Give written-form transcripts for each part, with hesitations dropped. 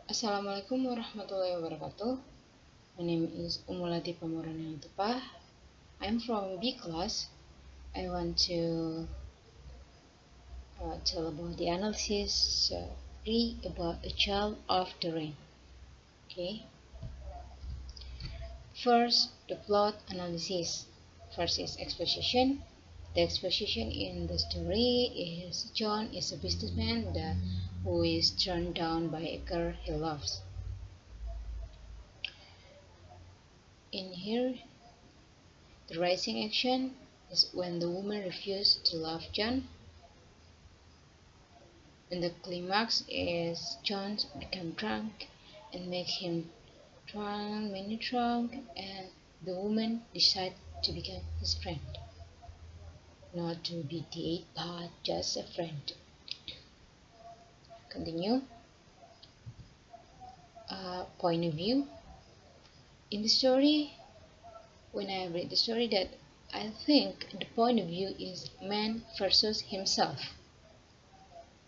Assalamualaikum warahmatullahi wabarakatuh. My name is Umulati Pamorana Tupah. I'm from B class. I want to tell about the analysis about a child of the rain. Okay. First, the plot analysis. First is exposition. The exposition in the story is John is a businessman who is turned down by a girl he loves. In here, the rising action is when the woman refused to love John. And the climax is John become drunk and make him drunk, and the woman decide to become his friend. Not to be date, but just a friend. Continue. Point of view. In the story, when I read the story, that I think the point of view is man versus himself.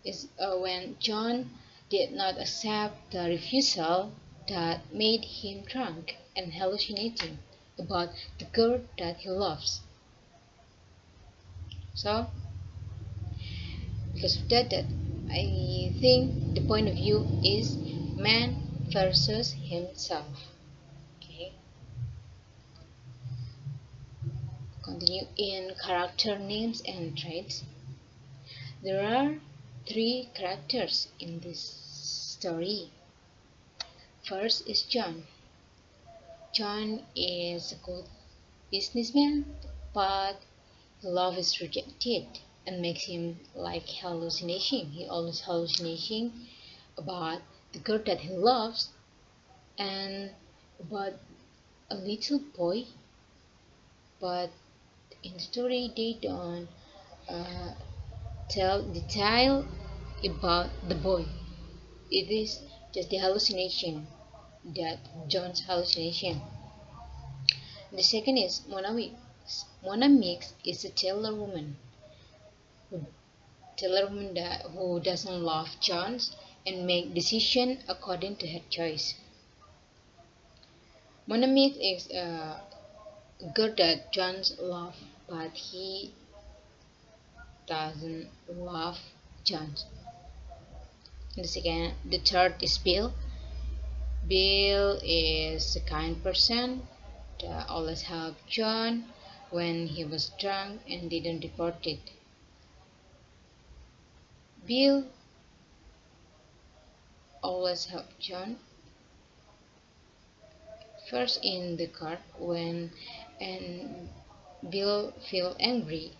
Is when John did not accept the refusal that made him drunk and hallucinating about the girl that he loves. So, because of that I think the point of view is man versus himself. Okay. Continue in character names and traits. There are 3 characters in this story. First is John. John is a good businessman, but his love is rejected and makes him like hallucination. He always hallucinating about the girl that he loves and about a little boy, but in the story they don't uh, tell detail about the boy. It is just the hallucination, that John's hallucination. The second is Mona Mix. Mona Mix is a tailor woman who doesn't love John and make decision according to her choice. Mona Mix is a girl that John love, but he doesn't love John. The third is Bill. Bill is a kind person that always helped John when he was drunk and didn't report it. Bill always helped John first in the car and Bill feel angry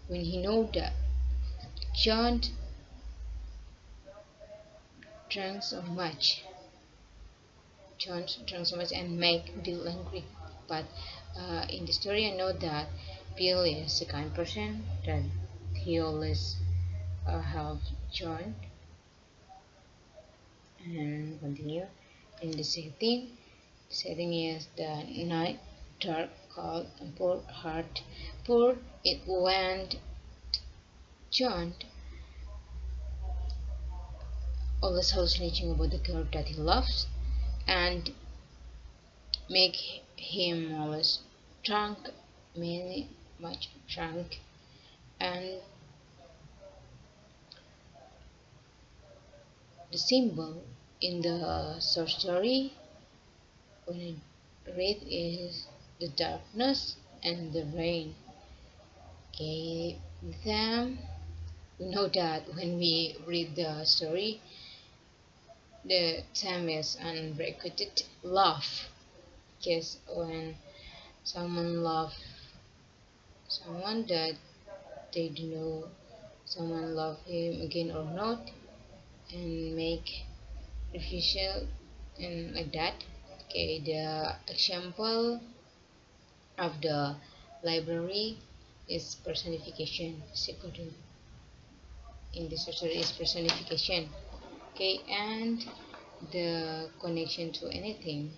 when he know that John drank so much. John drank so much and make Bill angry. But in the story, I know that Bill is a kind person that he always help John. And continue in the setting. The setting is the night, dark, cold, and poor heart. Poor it went John always hallucinating about the girl that he loves and make him always drunk, many much drunk, and the symbol in the short story when I read is the darkness and the rain. Okay, them we know that when we read the story, the theme is unrequited love. Because when someone love someone that they don't know someone love him again or not, and make refusal and like that. Okay, the example of the library is personification. Second in this story is personification. Okay, and the connection to anything.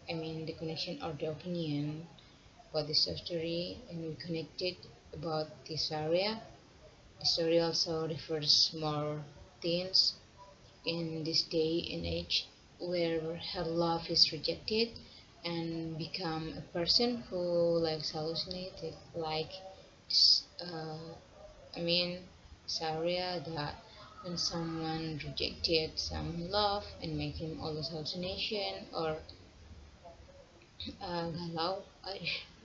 I mean the connection or the opinion about this story, and we connected about this area. The story also refers more teens in this day and age. where her love is rejected and become a person who likes hallucinated, like uh, I mean Saria, that when someone rejected some love and make him always hallucination or galau,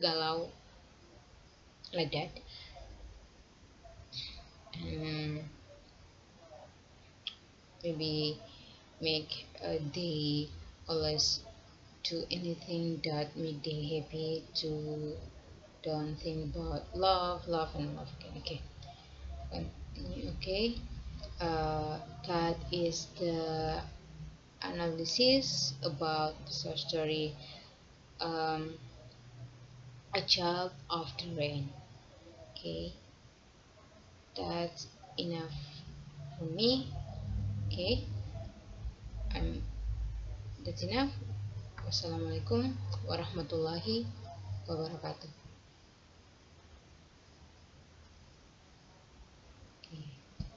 galau, like that. And maybe make they always do anything that make them happy, to don't think about love and love again. Okay, continue. Okay, that is the analysis about the short story, um, A Child of the Rain. Okay, that's enough for me. Okay, I'm that's enough. Wassalamualaikum warahmatullahi wabarakatuh.